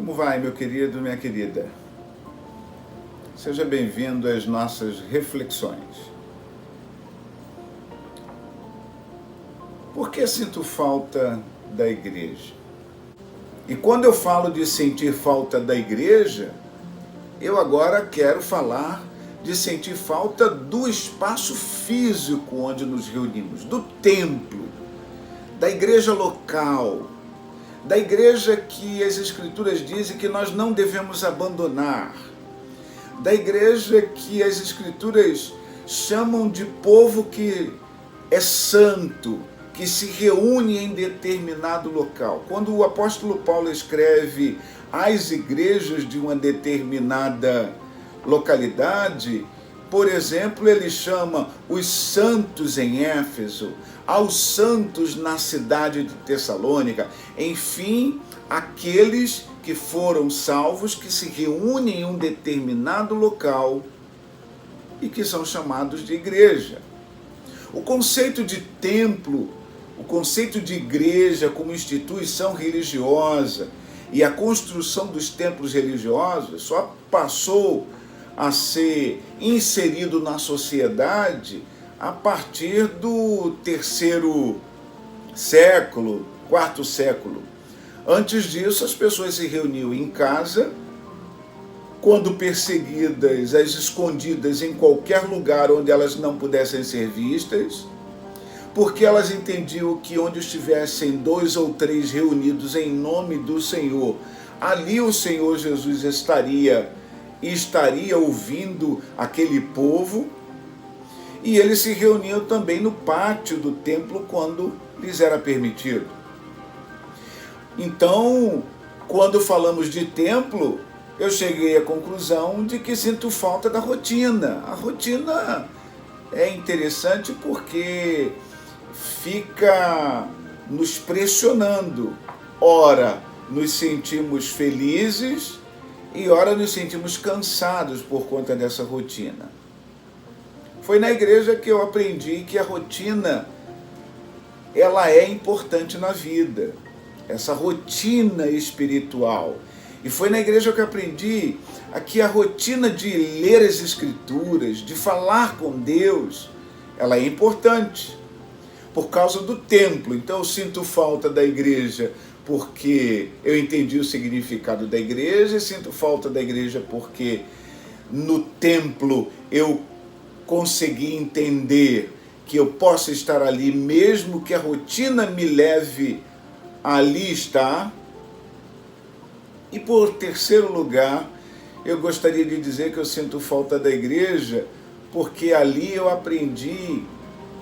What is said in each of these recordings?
Como vai, meu querido, minha querida? Seja bem-vindo às nossas reflexões. Por que sinto falta da igreja? E quando eu falo de sentir falta da igreja, eu agora quero falar de sentir falta do espaço físico onde nos reunimos, do templo, da igreja local, da igreja que as Escrituras dizem que nós não devemos abandonar, da igreja que as Escrituras chamam de povo que é santo, que se reúne em determinado local. Quando o apóstolo Paulo escreve às igrejas de uma determinada localidade, por exemplo, ele chama os santos em Éfeso, aos santos na cidade de Tessalônica, enfim, aqueles que foram salvos, que se reúnem em um determinado local e que são chamados de igreja. O conceito de templo, o conceito de igreja como instituição religiosa e a construção dos templos religiosos só passou a ser inserido na sociedade a partir do terceiro século, quarto século. Antes disso, as pessoas se reuniam em casa, quando perseguidas, às escondidas em qualquer lugar onde elas não pudessem ser vistas, porque elas entendiam que onde estivessem 2 ou 3 reunidos em nome do Senhor, ali o Senhor Jesus estaria ouvindo aquele povo, e eles se reuniam também no pátio do templo quando lhes era permitido. Então, quando falamos de templo, eu cheguei à conclusão de que sinto falta da rotina. A rotina é interessante porque fica nos pressionando. Ora, nos sentimos felizes e ora nos sentimos cansados por conta dessa rotina. Foi na igreja que eu aprendi que a rotina, ela é importante na vida, essa rotina espiritual. E foi na igreja que eu aprendi que a rotina de ler as Escrituras, de falar com Deus, ela é importante por causa do templo. Então eu sinto falta da igreja porque eu entendi o significado da igreja, e sinto falta da igreja porque no templo eu consegui entender que eu posso estar ali mesmo que a rotina me leve a ali estar. E por terceiro lugar, eu gostaria de dizer que eu sinto falta da igreja porque ali eu aprendi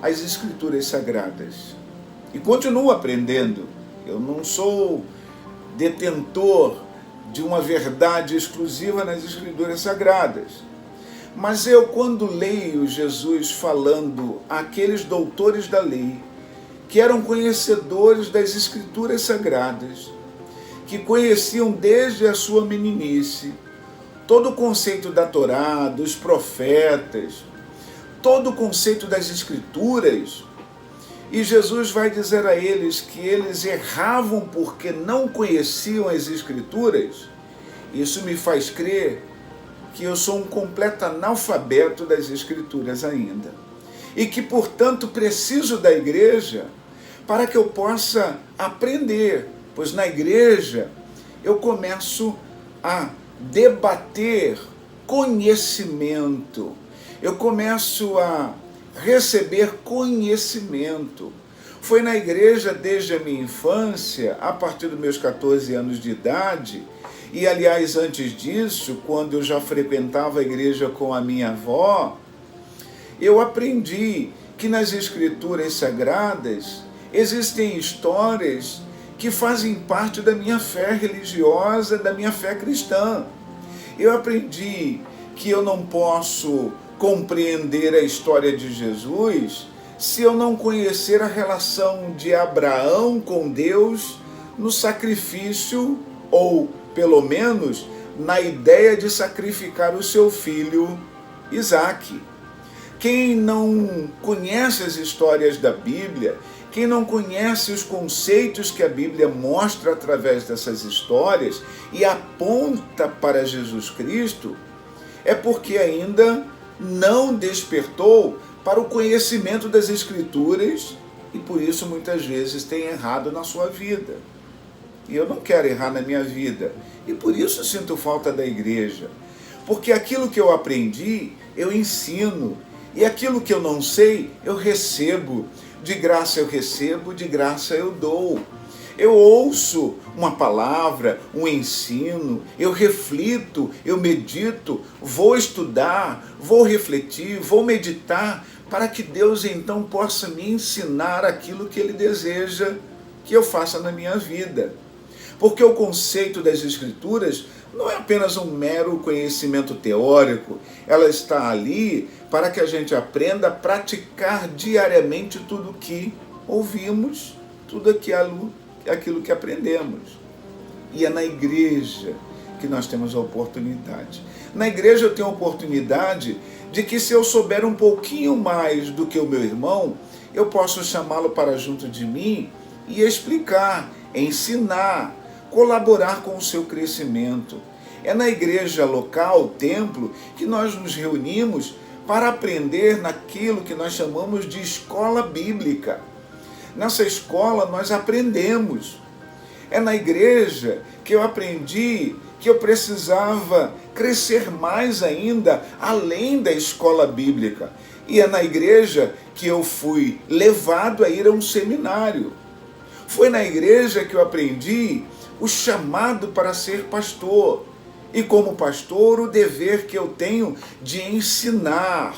as Escrituras Sagradas. E continuo aprendendo. Eu não sou detentor de uma verdade exclusiva nas Escrituras Sagradas. Mas eu, quando leio Jesus falando àqueles doutores da lei, que eram conhecedores das Escrituras Sagradas, que conheciam desde a sua meninice todo o conceito da Torá, dos profetas, todo o conceito das Escrituras, e Jesus vai dizer a eles que eles erravam porque não conheciam as Escrituras. Isso me faz crer que eu sou um completo analfabeto das Escrituras ainda. E que, portanto, preciso da igreja para que eu possa aprender. Pois na igreja eu começo a debater conhecimento. Eu começo a receber conhecimento. Foi na igreja desde a minha infância, a partir dos meus 14 anos de idade, e aliás antes disso, quando eu já frequentava a igreja com a minha avó, eu aprendi que nas Escrituras Sagradas existem histórias que fazem parte da minha fé religiosa, da minha fé cristã. Eu aprendi que eu não posso compreender a história de Jesus se eu não conhecer a relação de Abraão com Deus no sacrifício, ou pelo menos na ideia de sacrificar o seu filho Isaque. Quem não conhece as histórias da Bíblia quem não conhece os conceitos que a Bíblia mostra através dessas histórias e aponta para Jesus Cristo, é porque ainda não despertou para o conhecimento das Escrituras e por isso muitas vezes tem errado na sua vida. E eu não quero errar na minha vida. E por isso sinto falta da igreja. Porque aquilo que eu aprendi, eu ensino. E aquilo que eu não sei, eu recebo. De graça eu recebo, de graça eu dou. Eu ouço uma palavra, um ensino, eu reflito, eu medito, vou estudar, vou refletir, vou meditar, para que Deus então possa me ensinar aquilo que Ele deseja que eu faça na minha vida. Porque o conceito das Escrituras não é apenas um mero conhecimento teórico, ela está ali para que a gente aprenda a praticar diariamente tudo o que ouvimos, tudo aquilo que aprendemos. E é na igreja que nós temos a oportunidade. Na igreja eu tenho a oportunidade de que, se eu souber um pouquinho mais do que o meu irmão, eu posso chamá-lo para junto de mim e explicar, ensinar, colaborar com o seu crescimento. É na igreja local, templo, que nós nos reunimos para aprender naquilo que nós chamamos de escola bíblica. Nessa escola nós aprendemos. É na igreja que eu aprendi que eu precisava crescer mais ainda, além da escola bíblica. E é na igreja que eu fui levado a ir a um seminário. Foi na igreja que eu aprendi o chamado para ser pastor. E como pastor, o dever que eu tenho de ensinar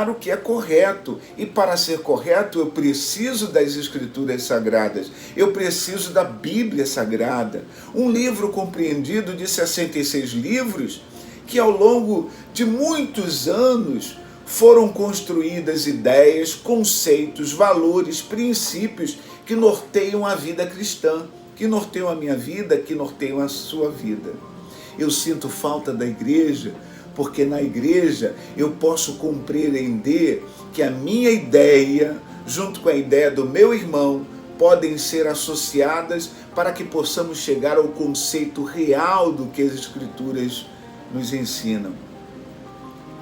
o que é correto. E para ser correto, eu preciso das Escrituras Sagradas, eu preciso da Bíblia Sagrada, um livro compreendido de 66 livros, que ao longo de muitos anos foram construídas ideias, conceitos, valores, princípios que norteiam a vida cristã, que norteiam a minha vida, que norteiam a sua vida. Eu sinto falta da igreja, porque na igreja eu posso compreender que a minha ideia, junto com a ideia do meu irmão, podem ser associadas para que possamos chegar ao conceito real do que as Escrituras nos ensinam.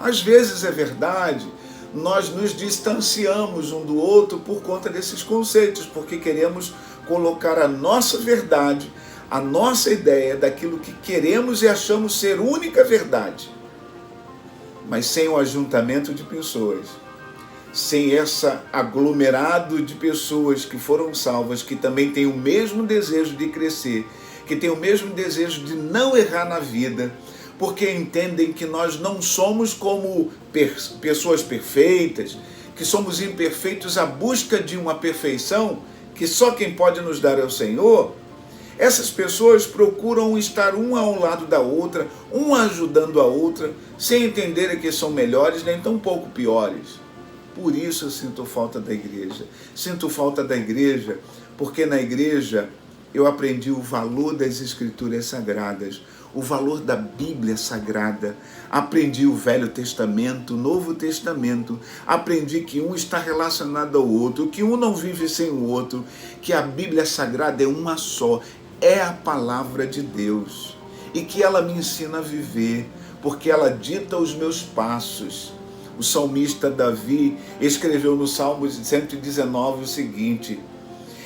Às vezes é verdade, nós nos distanciamos um do outro por conta desses conceitos, porque queremos colocar a nossa verdade, a nossa ideia daquilo que queremos e achamos ser única verdade. Mas sem o ajuntamento de pessoas, sem esse aglomerado de pessoas que foram salvas, que também têm o mesmo desejo de crescer, que têm o mesmo desejo de não errar na vida, porque entendem que nós não somos como pessoas perfeitas, que somos imperfeitos à busca de uma perfeição que só quem pode nos dar é o Senhor. Essas pessoas procuram estar uma ao lado da outra, uma ajudando a outra, sem entenderem que são melhores nem tão pouco piores. Por isso eu sinto falta da igreja. Sinto falta da igreja porque na igreja eu aprendi o valor das Escrituras Sagradas, o valor da Bíblia Sagrada. Aprendi o Velho Testamento, o Novo Testamento. Aprendi que um está relacionado ao outro, que um não vive sem o outro, que a Bíblia Sagrada é uma só. É a palavra de Deus e que ela me ensina a viver, porque ela dita os meus passos. O salmista Davi escreveu no Salmo 119 o seguinte: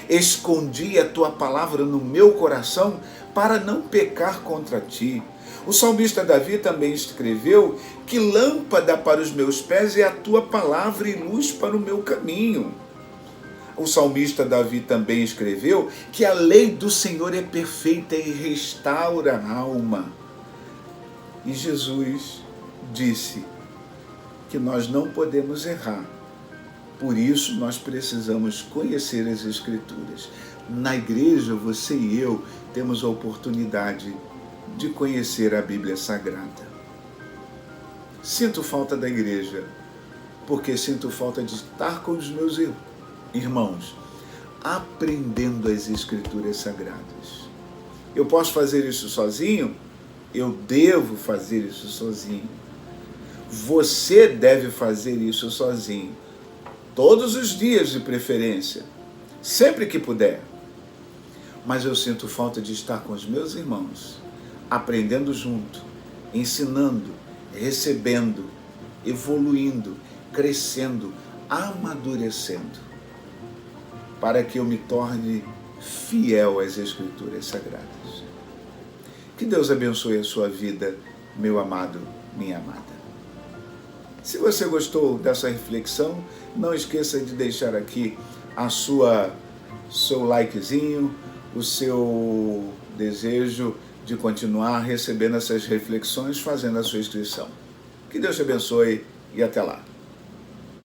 escondi a tua palavra no meu coração para não pecar contra ti. O salmista Davi também escreveu que lâmpada para os meus pés é a tua palavra e luz para o meu caminho. O salmista Davi também escreveu que a lei do Senhor é perfeita e restaura a alma. E Jesus disse que nós não podemos errar. Por isso nós precisamos conhecer as Escrituras. Na igreja, você e eu temos a oportunidade de conhecer a Bíblia Sagrada. Sinto falta da igreja, porque sinto falta de estar com os meus irmãos, aprendendo as Escrituras Sagradas. Eu posso fazer isso sozinho? Eu devo fazer isso sozinho. Você deve fazer isso sozinho. todos os dias de preferência, sempre que puder. Mas eu sinto falta de estar com os meus irmãos, aprendendo junto, ensinando, recebendo, evoluindo, crescendo, amadurecendo, para que eu me torne fiel às Escrituras Sagradas. Que Deus abençoe a sua vida, meu amado, minha amada. Se você gostou dessa reflexão, não esqueça de deixar aqui seu likezinho, o seu desejo de continuar recebendo essas reflexões, fazendo a sua inscrição. Que Deus te abençoe e até lá.